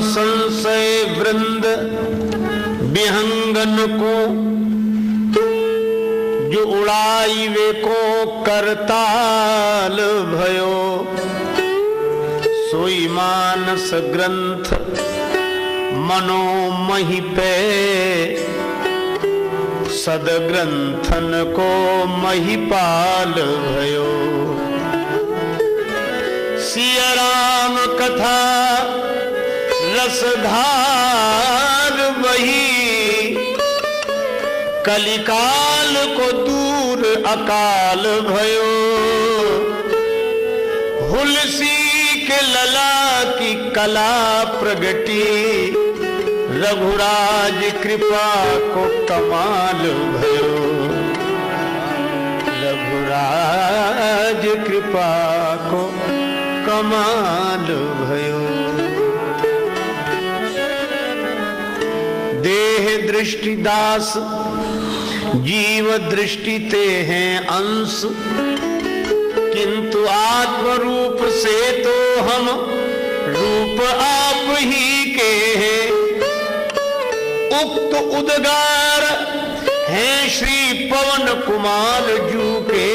संशय वृंद विहंगन को, जो उड़ाई वे को करताल भयो। सोई मानस ग्रंथ मनोमहि पे, सदग्रंथन को महिपाल भयो। सिया राम कथा रसधार वही, कलिकाल को दूर अकाल भयो। हुलसी के लला की कला प्रगटी, रघुराज कृपा को कमाल भयो। रघुराज कृपा को कमाल भयो। देह दृष्टि दास जीव दृष्टि ते हैं अंश, किंतु आत्म रूप से तो हम रूप आप ही के हैं। उक्त उद्गार हैं श्री पवन कुमार जू के,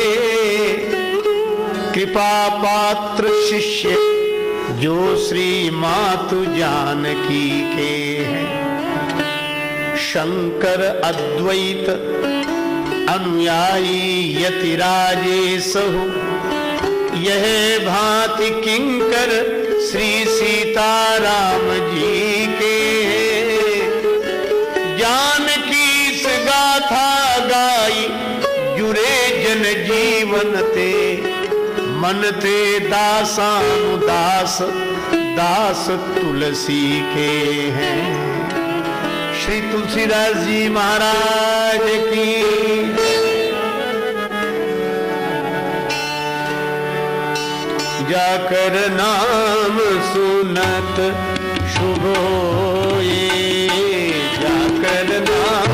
कृपा पात्र शिष्य जो श्री मातु जानकी के हैं। शंकर अद्वैत अनुयायी यतिराजे सहु, यह भांति किंकर श्री सीताराम जी के। जानकी से गाथा गाई जुरे जन जीवन ते, मन ते दासानुदास दास तुलसी के हैं। श्री तुलसीदास जी महाराज की। जाकर नाम सुनत शुभ होए, जाकर नाम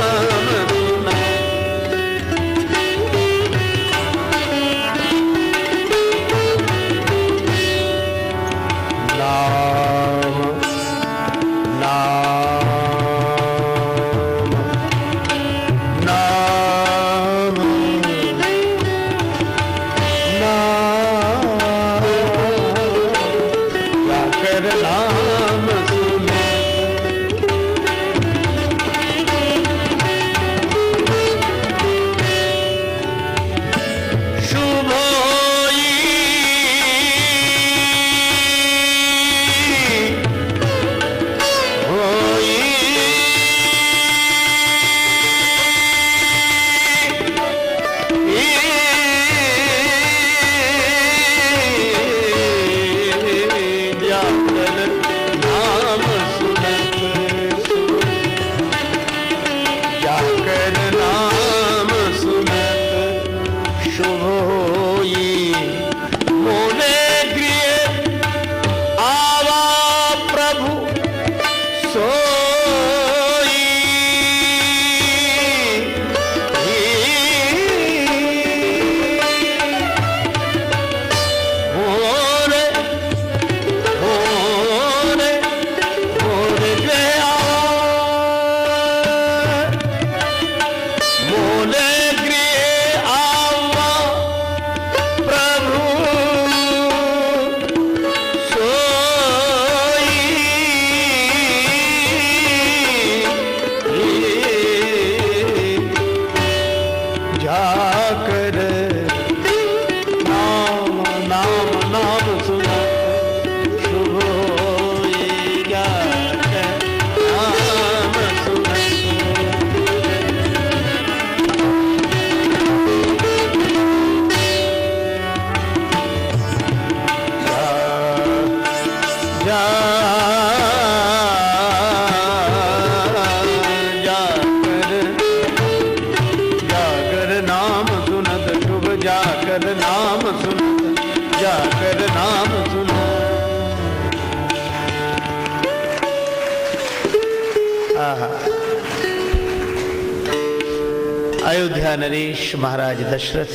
अयोध्या नरेश महाराज दशरथ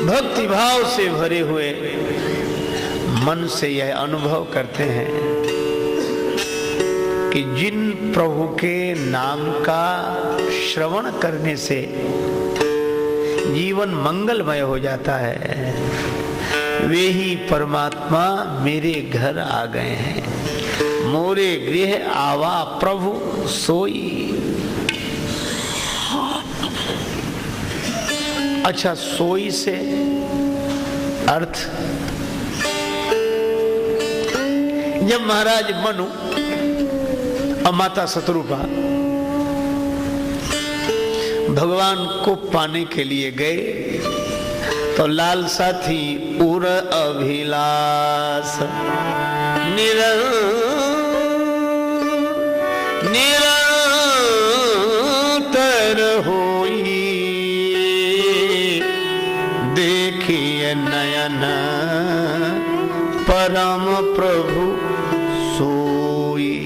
भक्ति भाव से भरे हुए मन से यह अनुभव करते हैं कि जिन प्रभु के नाम का श्रवण करने से जीवन मंगलमय हो जाता है, वे ही परमात्मा मेरे घर आ गए हैं। मोरे गृह आवा प्रभु सोई। अच्छा, सोई से अर्थ, जब महाराज मनु और माता शत्रुपा भगवान को पाने के लिए गए तो लालसा थी उर अभिलाष निरंतर होई, देखिए नयन परम प्रभु सोई।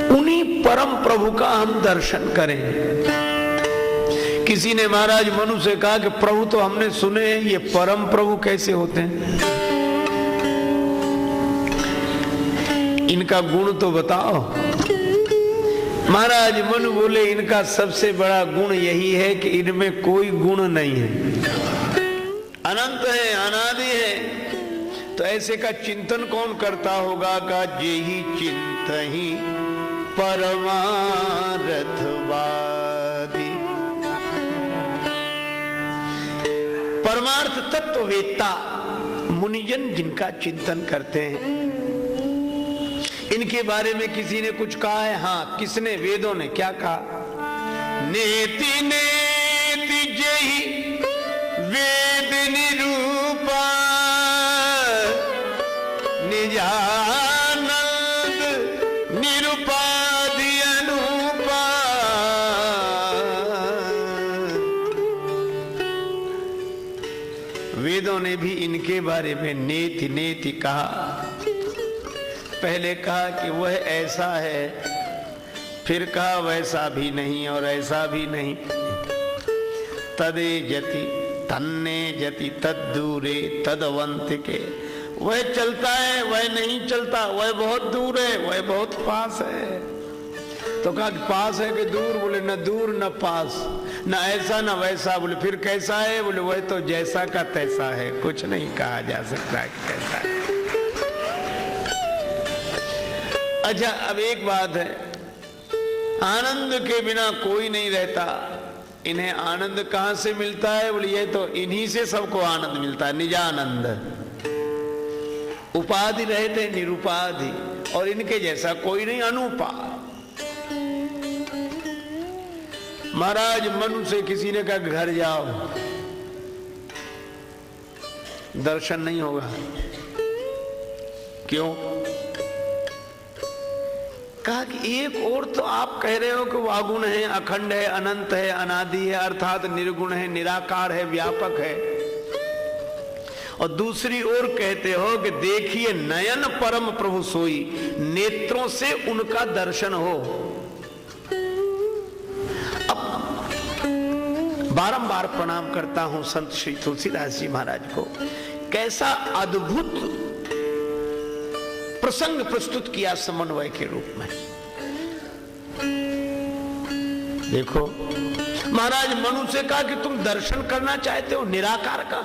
उन्हीं परम प्रभु का हम दर्शन करें। किसी ने महाराज मनु से कहा कि प्रभु तो हमने सुने हैं, ये परम प्रभु कैसे होते हैं? इनका गुण तो बताओ। महाराज मनु बोले, इनका सबसे बड़ा गुण यही है कि इनमें कोई गुण नहीं है, अनंत है, अनादि है। तो ऐसे का चिंतन कौन करता होगा? का जेहि चिंतहि परमार्थवादी। परमार्थ तत्व वेत्ता मुनिजन जिनका चिंतन करते हैं, इनके बारे में किसी ने कुछ कहा है? हाँ, किसने? वेदों ने। क्या कहा? नेति नेति जहि वेद निरूपा निजानंद निरुपाधि अनुपा। वेदों ने भी इनके बारे में नेति नेति कहा। पहले कहा कि वह ऐसा है, फिर कहा वैसा भी नहीं और ऐसा भी नहीं। तदे जति तन्ने जति तद्दूरे तदवंतिके। वह चलता है, वह नहीं चलता, वह बहुत दूर है, वह बहुत पास है। तो कहा पास है कि दूर? बोले न दूर न पास, न ऐसा न वैसा। बोले फिर कैसा है? बोले वह तो जैसा का तैसा है, कुछ नहीं कहा जा सकता कि कैसा है। अच्छा, अब एक बात है, आनंद के बिना कोई नहीं रहता। इन्हें आनंद कहां से मिलता है? बोले ये तो इन्हीं से सबको आनंद मिलता है, निजानंद। उपाधि रहते निरुपाधि, और इनके जैसा कोई नहीं, अनूपा। महाराज मनु से किसी ने कहा घर जाओ, दर्शन नहीं होगा। क्यों? कहा कि एक और तो आप कह रहे हो कि वो अगुण है, अखंड है, अनंत है, अनादि है, अर्थात निर्गुण है, निराकार है, व्यापक है। और दूसरी ओर कहते हो कि देखिए नयन परम प्रभु सोई, नेत्रों से उनका दर्शन हो। अब बारंबार प्रणाम करता हूं संत श्री तुलसीदास जी महाराज को। कैसा अद्भुत प्रसंग प्रस्तुत किया समन्वय के रूप में। देखो, महाराज मनु से कहा कि तुम दर्शन करना चाहते हो निराकार का,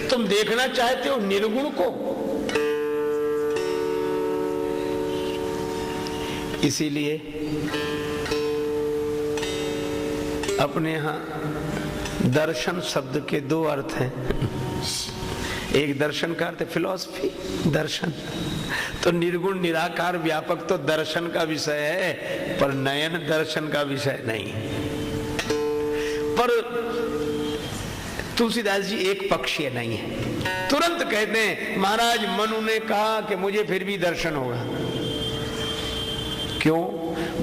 तुम देखना चाहते हो निर्गुण को। इसीलिए अपने यहां दर्शन शब्द के दो अर्थ हैं। एक दर्शन का अर्थ फिलॉसफी, दर्शन तो निर्गुण निराकार व्यापक तो दर्शन का विषय है, पर नयन दर्शन का विषय नहीं। पर तुलसीदास जी एक पक्षीय नहीं है। तुरंत कहते हैं महाराज मनु ने कहा कि मुझे फिर भी दर्शन होगा। क्यों?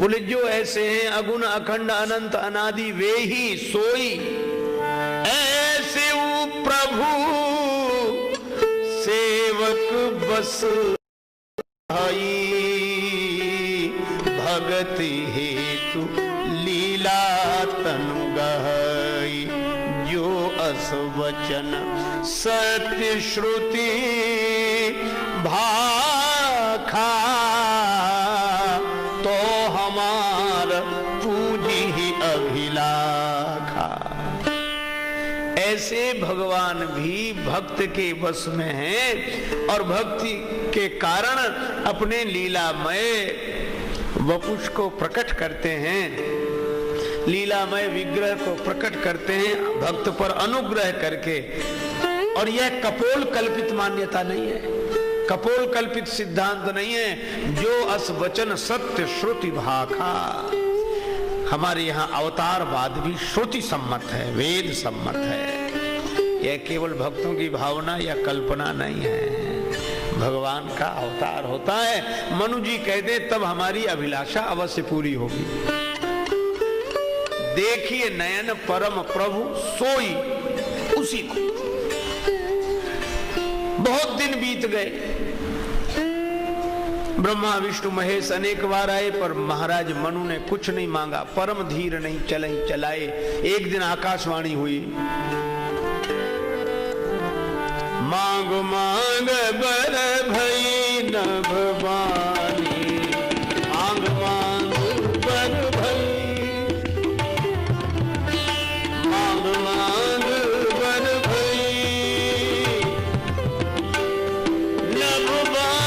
बोले जो ऐसे हैं अगुण अखंड अनंत अनादि वे ही सोई, ऐसे वो प्रभु सेवक बस भगति हेतु लीला तनु गहई, जो अस वचन सत्य श्रुति भाखा, तो हमार पूजी ही अभिलाखा। ऐसे भगवान भी भक्त के वश में हैं और भक्ति के कारण अपने लीलामय वपुष को प्रकट करते हैं, लीलामय विग्रह को प्रकट करते हैं भक्त पर अनुग्रह करके। और यह कपोल कल्पित मान्यता नहीं है, कपोल कल्पित सिद्धांत नहीं है। जो अस वचन सत्य श्रुति भाखा, हमारे यहाँ अवतारवाद भी श्रुति सम्मत है, वेद सम्मत है। यह केवल भक्तों की भावना या कल्पना नहीं है, भगवान का अवतार होता है। मनु जी कहते तब हमारी अभिलाषा अवश्य पूरी होगी। देखिए नयन परम प्रभु सोई, उसी को। बहुत दिन बीत गए, ब्रह्मा विष्णु महेश अनेक बार आए, पर महाराज मनु ने कुछ नहीं मांगा। परम धीर नहीं चलाए। एक दिन आकाशवाणी हुई, मांग मांग बर भई नभ बानी, मांग मांग बर भई, मांग मांग बर भई नभ बानी,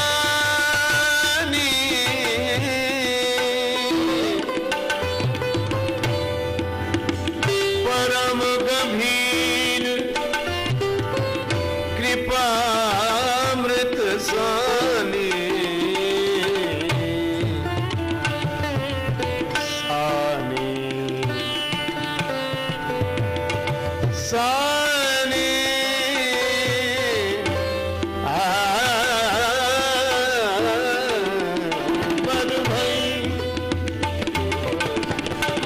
परम गंभीर कृपामृत सानी, सानी बर भई,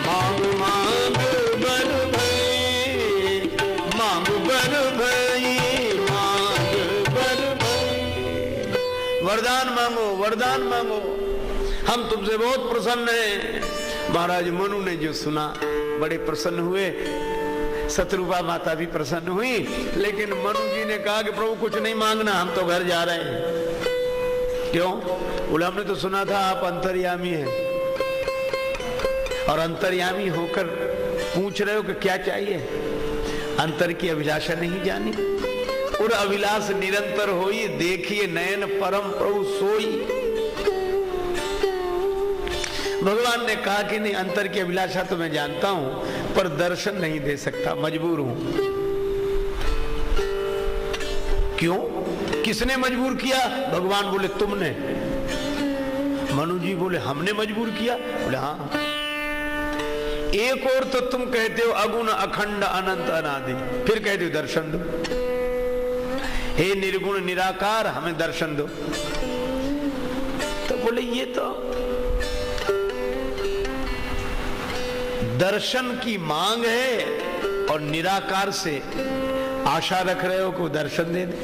मांग मांग बर भई, मांग बर भई, वरदान मांगो, वरदान मांगो, हम तुमसे बहुत प्रसन्न हैं। महाराज मनु ने जो सुना बड़े प्रसन्न हुए, शत्रुपा माता भी प्रसन्न हुई। लेकिन मनु जी ने कहा कि प्रभु कुछ नहीं मांगना, हम तो घर जा रहे हैं। क्यों? बोले हमने तो सुना था आप अंतर्यामी हैं, और अंतर्यामी होकर पूछ रहे हो कि क्या चाहिए। अंतर की अभिलाषा नहीं जानी, और अभिलाष निरंतर होई। देखिए नयन परम प्रभु सोई। भगवान ने कहा कि नहीं, अंतर की अभिलाषा तो मैं जानता हूं, पर दर्शन नहीं दे सकता, मजबूर हूं। क्यों? किसने मजबूर किया? भगवान बोले तुमने। मनु जी बोले हमने मजबूर किया? बोले हाँ। एक और तो तुम कहते हो अगुण अखंड अनंत अनादि, फिर कहते हो दर्शन दो। हे निर्गुण निराकार, हमें दर्शन दो। तो बोले ये तो दर्शन की मांग है और निराकार से आशा रख रहे हो को दर्शन दे दे,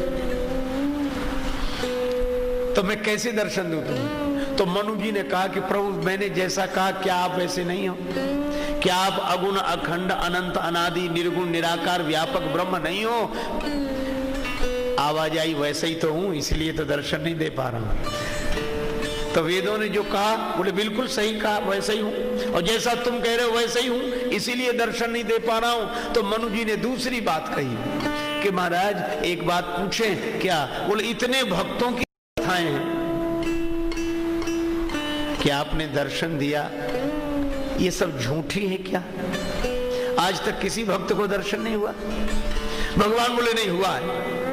तो मैं कैसे दर्शन दूं तुम्हें? तो मनु जी ने कहा कि प्रभु मैंने जैसा कहा क्या आप वैसे नहीं हो? क्या आप अगुण अखंड अनंत अनादि निर्गुण निराकार व्यापक ब्रह्म नहीं हो? आवाजाई वैसे ही तो हूं, इसलिए तो दर्शन नहीं दे पा रहा हूं। तो वेदों ने जो कहा बोले बिल्कुल सही कहा, वैसे ही हूं, और जैसा तुम कह रहे हो वैसे ही हूं, इसीलिए दर्शन नहीं दे पा रहा हूं। तो मनु जी ने दूसरी बात कही कि महाराज एक बात पूछें क्या? बोले इतने भक्तों की कथाएं हैं, क्या आपने दर्शन दिया? ये सब झूठी है क्या? आज तक किसी भक्त को दर्शन नहीं हुआ? भगवान बोले नहीं हुआ है।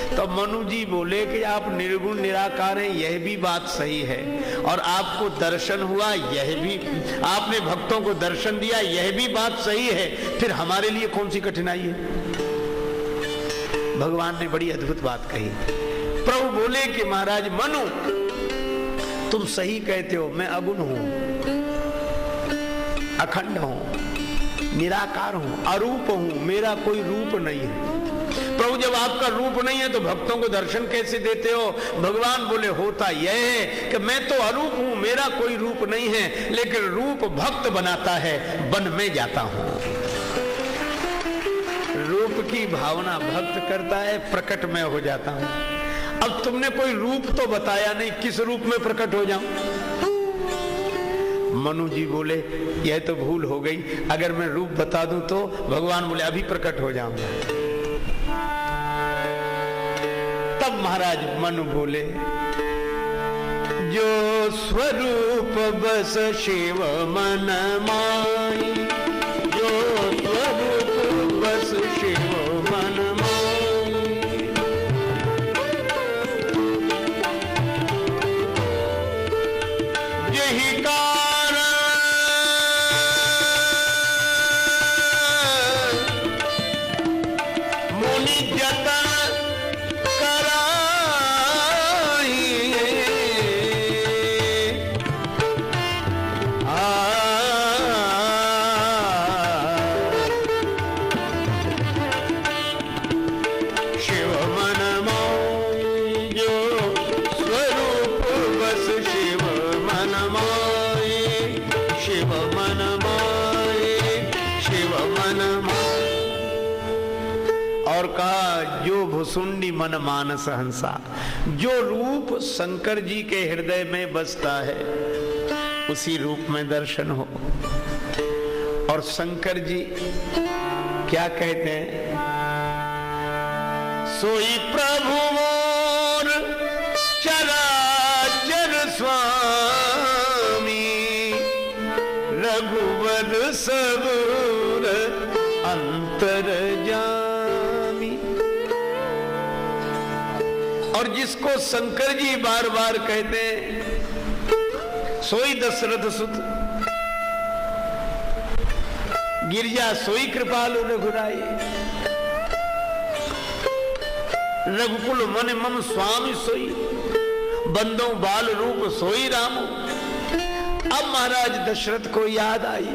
तो मनु जी बोले कि आप निर्गुण निराकार हैं, यह भी बात सही है, और आपको दर्शन हुआ, यह भी, आपने भक्तों को दर्शन दिया, यह भी बात सही है, फिर हमारे लिए कौन सी कठिनाई है? भगवान ने बड़ी अद्भुत बात कही। प्रभु बोले कि महाराज मनु तुम सही कहते हो, मैं अगुण हूं, अखंड हूं, निराकार हूं, अरूप हूं, मेरा कोई रूप नहीं है। प्रभु जब आपका रूप नहीं है तो भक्तों को दर्शन कैसे देते हो? भगवान बोले होता यह है कि मैं तो अरूप हूं, मेरा कोई रूप नहीं है, लेकिन रूप भक्त बनाता है, वन में जाता हूं। रूप की भावना भक्त करता है, प्रकट में हो जाता हूं। अब तुमने कोई रूप तो बताया नहीं, किस रूप में प्रकट हो जाऊं? मनु जी बोले यह तो भूल हो गई, अगर मैं रूप बता दूं तो भगवान बोले अभी प्रकट हो जाऊंगा। तब महाराज मनु बोले जो स्वरूप बस शिव मन माई, जो स्वरूप बस शिव मन माई, यही कारण मुनि जतन भुसुंडी मन मानस हंसा, जो रूप शंकर जी के हृदय में बसता है उसी रूप में दर्शन हो। और शंकर जी क्या कहते हैं? सोई प्रभु मोर चराचर स्वामी, रघुवर सबूर अंतर जामी। और जिसको शंकर जी बार बार कहते हैं, सोई दशरथ सुत, गिरजा सोई कृपालु रघुराई, रघुकुल मन मम स्वामी सोई, बंदो बाल रूप सोई राम। अब महाराज दशरथ को याद आई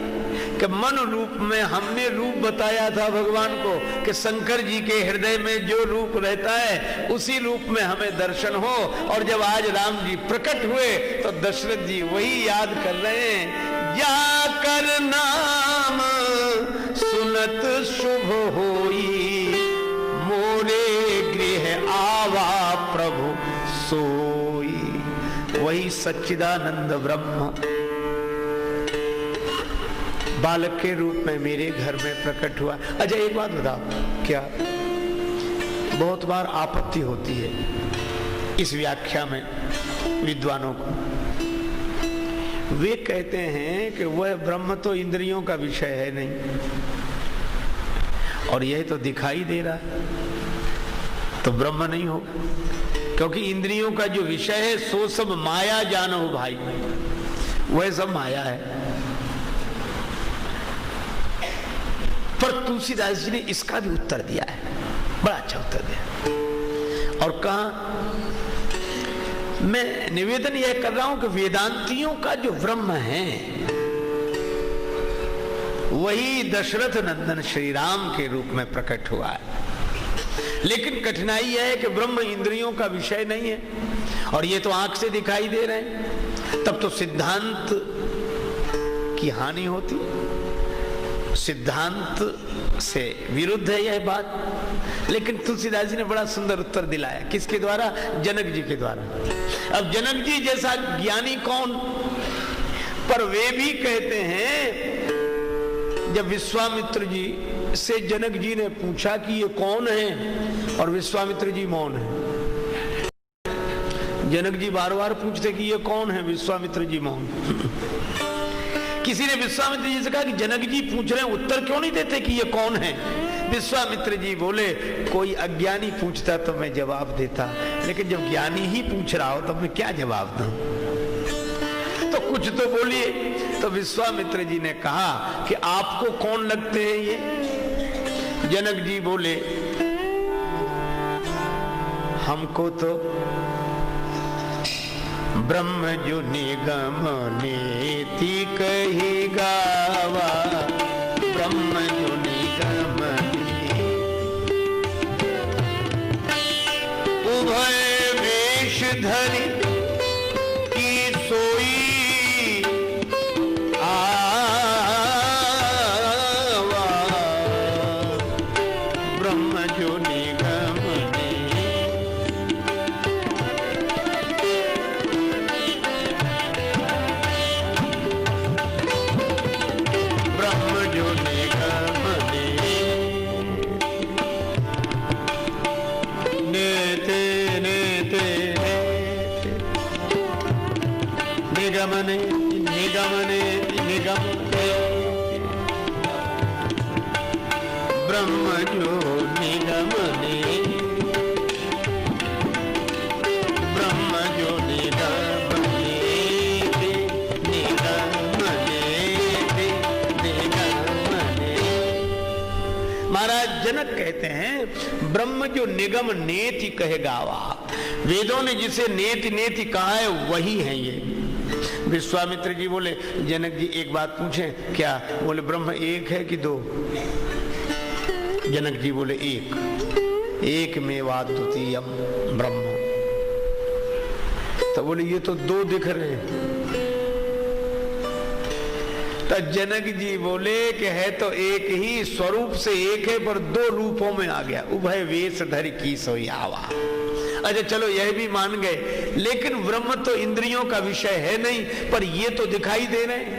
कि मन रूप में हमने रूप बताया था भगवान को कि शंकर जी के हृदय में जो रूप रहता है उसी रूप में हमें दर्शन हो। और जब आज राम जी प्रकट हुए तो दशरथ जी वही याद कर रहे हैं, जाकर नाम सुनत शुभ होई, मोरे गृह आवा प्रभु सोई। वही सच्चिदानंद ब्रह्म बालक के रूप में मेरे घर में प्रकट हुआ। अच्छा एक बात बताओ, क्या बहुत बार आपत्ति होती है इस व्याख्या में विद्वानों को? वे कहते हैं कि वह ब्रह्म तो इंद्रियों का विषय है नहीं, और यह तो दिखाई दे रहा है, तो ब्रह्म नहीं होगा, क्योंकि इंद्रियों का जो विषय है सो सब माया जानो भाई, वह सब माया है। पर तुलसीदास जी ने इसका भी उत्तर दिया है, बड़ा अच्छा उत्तर दिया। और कहा, मैं निवेदन यह कर रहा हूं कि वेदांतियों का जो ब्रह्म है वही दशरथ नंदन श्री राम के रूप में प्रकट हुआ है। लेकिन कठिनाई यह है कि ब्रह्म इंद्रियों का विषय नहीं है, और ये तो आंख से दिखाई दे रहे हैं, तब तो सिद्धांत की हानि होती, सिद्धांत से विरुद्ध है यह बात। लेकिन तुलसीदास जी ने बड़ा सुंदर उत्तर दिलाया, किसके द्वारा? जनक जी के द्वारा। अब जनक जी जैसा ज्ञानी कौन? पर वे भी कहते हैं, जब विश्वामित्र जी से जनक जी ने पूछा कि ये कौन है, और विश्वामित्र जी मौन है। जनक जी बार बार पूछते कि ये कौन है, विश्वामित्र जी मौन। किसी ने विश्वामित्र जी से कहा कि जनक जी पूछ रहे हैं, उत्तर क्यों नहीं देते कि ये कौन है? विश्वामित्र जी बोले, कोई अज्ञानी पूछता तो मैं जवाब देता, लेकिन जब ज्ञानी ही पूछ रहा हो तो मैं क्या जवाब दूं? तो कुछ तो बोलिए। तो विश्वामित्र जी ने कहा कि आपको कौन लगते हैं ये? जनक जी बोले, हमको तो ब्रह्म जो निगम नीति कही गावा, ब्रह्म जो निगम उभय वेश धरि की सोई आवा, निगमने निगमने निगमने ब्रह्म जो निगमने ब्रह्म जो निगमने निगमने निगमने। महाराज जनक कहते हैं ब्रह्म जो निगम नेति कहे गावा, वेदों ने जिसे नेति नेति कहा है वही है ये। विश्वामित्र जी बोले जनक जी एक बात पूछें क्या? बोले ब्रह्म एक है कि दो? जनक जी बोले एक मेवाद्वितीयम ब्रह्म। तो बोले ये तो दो दिख रहे हैं। तो जनक जी बोले कि है तो एक ही, स्वरूप से एक है पर दो रूपों में आ गया। उभय वेश धर की सोई आवा। अच्छा चलो यह भी मान गए, लेकिन ब्रह्म तो इंद्रियों का विषय है नहीं, पर ये तो दिखाई दे रहे हैं।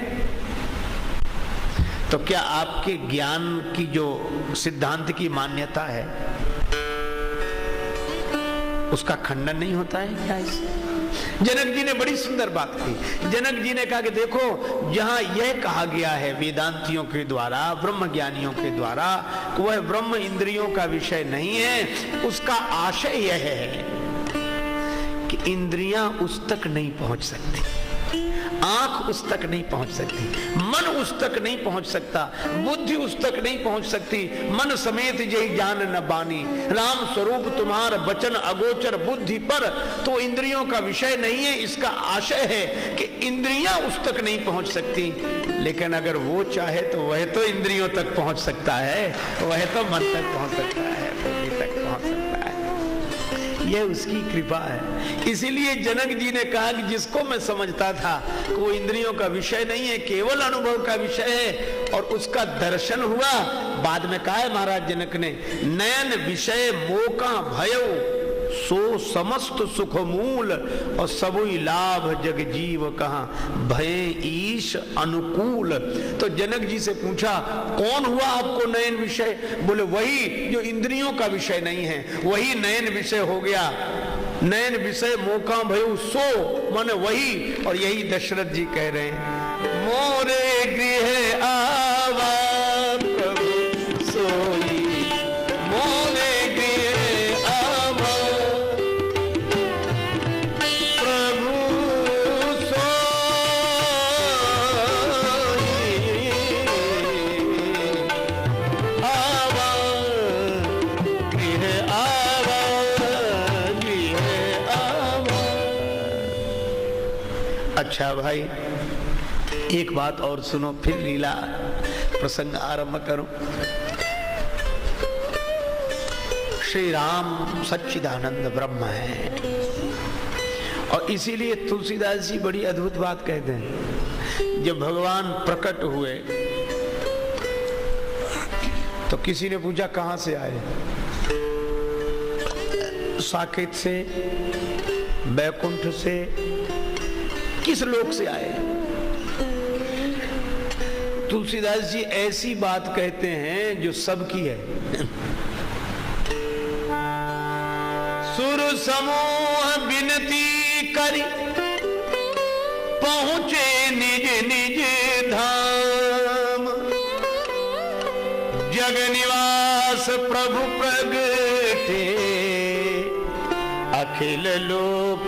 तो क्या आपके ज्ञान की जो सिद्धांत की मान्यता है उसका खंडन नहीं होता है क्या इससे? जनक जी ने बड़ी सुंदर बात कही। जनक जी ने कहा कि देखो जहां यह कहा गया है वेदांतियों के द्वारा, ब्रह्म ज्ञानियों के द्वारा, वह ब्रह्म इंद्रियों का विषय नहीं है, उसका आशय यह है कि इंद्रियां उस तक नहीं पहुंच सकती, आंख उस तक नहीं पहुंच सकती, मन उस तक नहीं पहुंच सकता, बुद्धि उस तक नहीं पहुंच सकती। मन समेत जय जान न बानी, राम स्वरूप तुम्हार वचन अगोचर बुद्धि पर। तो इंद्रियों का विषय नहीं है, इसका आशय है कि इंद्रियां उस तक नहीं पहुंच सकती, लेकिन अगर वो चाहे तो वह तो इंद्रियों तक पहुंच सकता है, वह तो मन तक पहुंच सकता है, बुद्धि तक पहुंच सकता है। यह उसकी कृपा है। इसीलिए जनक जी ने कहा कि जिसको मैं समझता था कि वो इंद्रियों का विषय नहीं है, केवल अनुभव का विषय है, और उसका दर्शन हुआ। बाद में कहा है महाराज जनक ने, नयन विषय मोका भयो सो समस्त सुख मूल, और सबुई लाभ जग जीव कहा भय ईश अनुकूल। तो जनक जी से पूछा कौन हुआ आपको नयन विषय? बोले वही जो इंद्रियों का विषय नहीं है, वही नयन विषय हो गया। नयन विषय मोका भयो सो माने वही, और यही दशरथ जी कह रहे हैं, मोरे गृह आवा प्रभु सोई, मोरे अच्छा भाई एक बात और सुनो, फिर लीला प्रसंग आरंभ करूं। श्री राम सच्चिदानंद ब्रह्म है, और इसीलिए तुलसीदास जी बड़ी अद्भुत बात कहते हैं। जब भगवान प्रकट हुए तो किसी ने पूछा कहां से आए? साकेत से, बैकुंठ से, किस लोक से आए? तुलसीदास जी ऐसी बात कहते हैं जो सबकी है। सुर समूह विनती करी पहुंचे निज निज धाम, जग निवास प्रभु प्रगटे अखिल लोक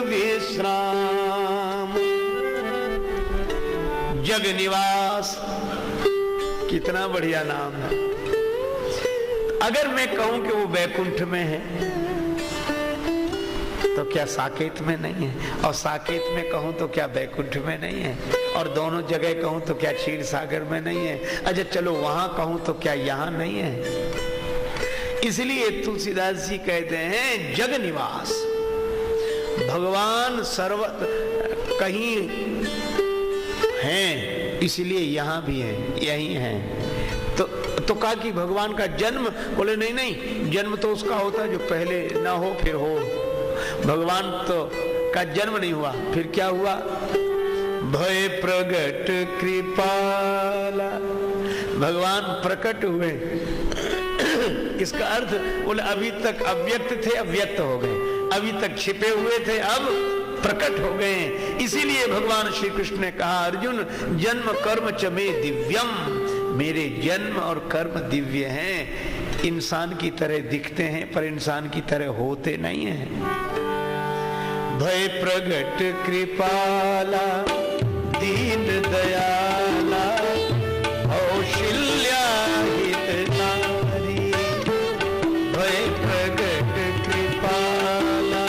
विश्राम। जग निवास कितना बढ़िया नाम है। अगर मैं कहूं कि वो बैकुंठ में है तो क्या साकेत में नहीं है? और साकेत में कहूं तो क्या बैकुंठ में नहीं है? और दोनों जगह कहूं तो क्या क्षीर सागर में नहीं है? अच्छा चलो वहां कहूं तो क्या यहां नहीं है? इसलिए तुलसीदास जी कहते हैं जग निवास, भगवान सर्व कहीं हैं, इसलिए यहां भी है, यही है। तो कहा कि भगवान का जन्म, बोले नहीं नहीं, जन्म तो उसका होता है जो पहले ना हो फिर हो। भगवान तो का जन्म नहीं हुआ, फिर क्या हुआ? भय प्रगट कृपाला, भगवान प्रकट हुए। इसका अर्थ बोले अभी तक अव्यक्त थे, अब व्यक्त हो गए, अभी तक छिपे हुए थे, अब प्रकट हो गए। इसीलिए भगवान श्री कृष्ण ने कहा, अर्जुन जन्म कर्म च मे दिव्यम, मेरे जन्म और कर्म दिव्य हैं। इंसान की तरह दिखते हैं पर इंसान की तरह होते नहीं हैं। भय प्रगट कृपाला दीन दयाला कौशल्या हितकारी, भय प्रगट कृपाला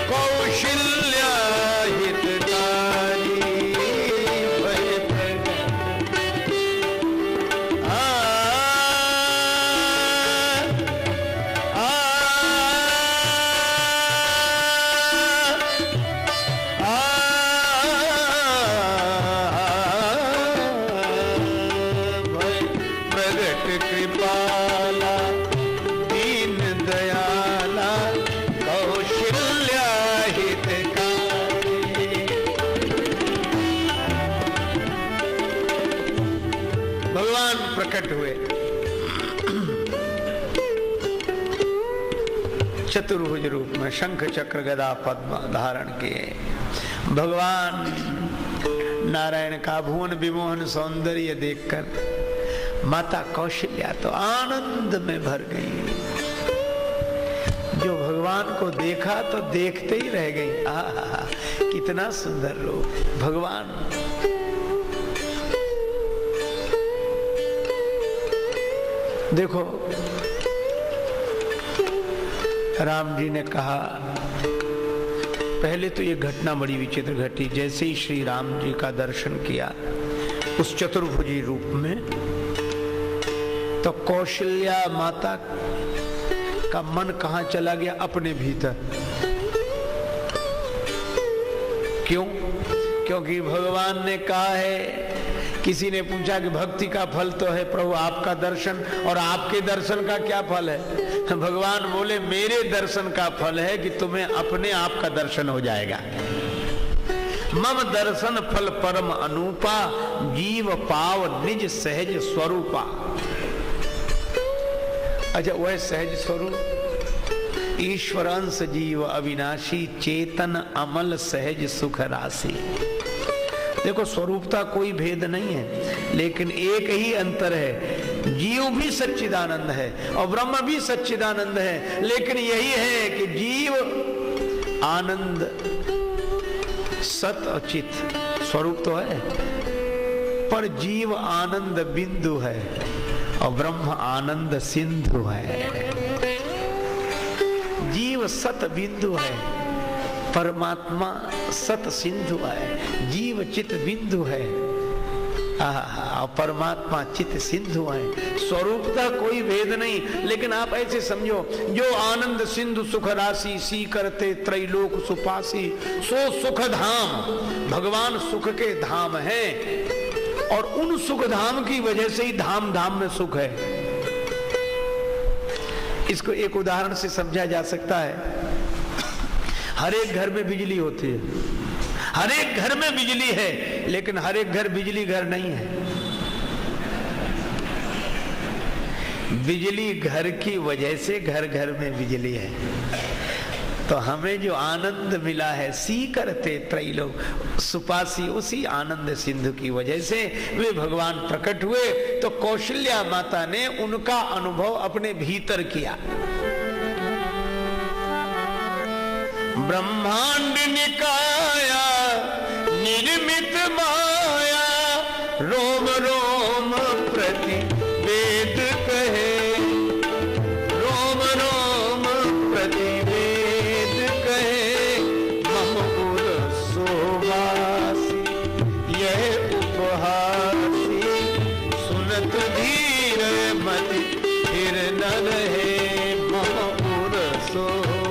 कौशल्या हितकारी, भय प्रगट कृपाला दीन दयाला कौशल्या हितकारी। भगवान प्रकट हुए चतुर्भुज रूप में, शंख चक्र गदा पद्म धारण किए। भगवान नारायण का भुवन विमोहन सौंदर्य देखकर माता कौशल्या तो आनंद में भर गई। जो भगवान को देखा तो देखते ही रह गई। आहा, कितना सुंदर रूप भगवान। देखो राम जी ने कहा, पहले तो ये घटना बड़ी विचित्र घटी। जैसे ही श्री राम जी का दर्शन किया उस चतुर्भुजी रूप में, तो कौशल्या माता का मन कहां चला गया? अपने भीतर। क्यों? क्योंकि भगवान ने कहा है, किसी ने पूछा कि भक्ति का फल तो है प्रभु आपका दर्शन, और आपके दर्शन का क्या फल है? भगवान बोले मेरे दर्शन का फल है कि तुम्हें अपने आप का दर्शन हो जाएगा। मम दर्शन फल परम अनूपा, जीव पाव निज सहज स्वरूपा। अच्छा, वह सहज स्वरूप ईश्वर अंश जीव अविनाशी, चेतन अमल सहज सुख राशि। देखो स्वरूपता कोई भेद नहीं है, लेकिन एक ही अंतर है, जीव भी सच्चिदानंद है और ब्रह्म भी सच्चिदानंद है। लेकिन यही है कि जीव आनंद सत और चित स्वरूप तो है, पर जीव आनंद बिंदु है और ब्रह्म आनंद सिंधु है। जीव सत बिंदु है, परमात्मा सत सिंधु है। जीव चित बिंदु है और परमात्मा चित सिंधु है। स्वरूपता कोई भेद नहीं, लेकिन आप ऐसे समझो, जो आनंद सिंधु सुख राशि, सी करते त्रैलोक सुपासी, सो सुख धाम। भगवान सुख के धाम है और उन सुख धाम की वजह से ही धाम धाम में सुख है। इसको एक उदाहरण से समझा जा सकता है। हर एक घर में बिजली होती है, हर एक घर में बिजली है, लेकिन हर एक घर बिजली घर नहीं है। बिजली घर की वजह से घर घर में बिजली है। तो हमें जो आनंद मिला है, सी करते त्रैलोक सुपासी, उसी आनंद सिंधु की वजह से वे भगवान प्रकट हुए। तो कौशल्या माता ने उनका अनुभव अपने भीतर किया। ब्रह्मांड निकाया निर्मित माया, रोम रोम प्रति वेद कहे, रोम रोम प्रति वेद कहे, मम उर सोवासी यह उपहासी, सुनत धीर मति फिर न रहे, मम उर सोवासी।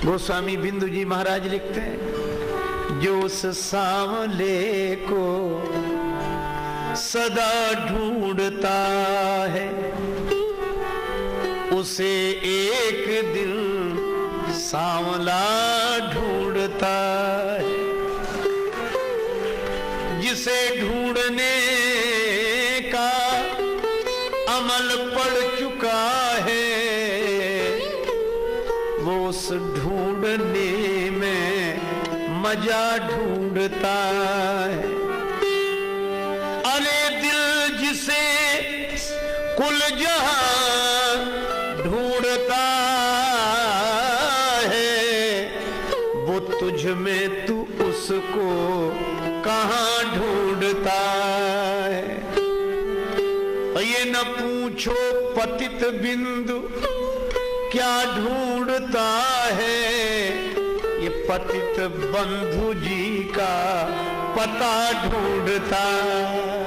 गोस्वामी बिंदु जी महाराज लिखते हैं, जो उस सांवले को सदा ढूंढता है, उसे एक दिन सांवला ढूंढता है। जिसे ढूंढने का अमल पड़ चुका है, वो उस ढूंढने में मजा ढूंढता है। अरे दिल जिसे कुल जहां ढूंढता है, वो तुझ में तू उसको कहां ढूंढता है। ये न पूछो पतित बिंदु क्या ढूंढता है, ये पतित बंधु जी का पता ढूंढता है।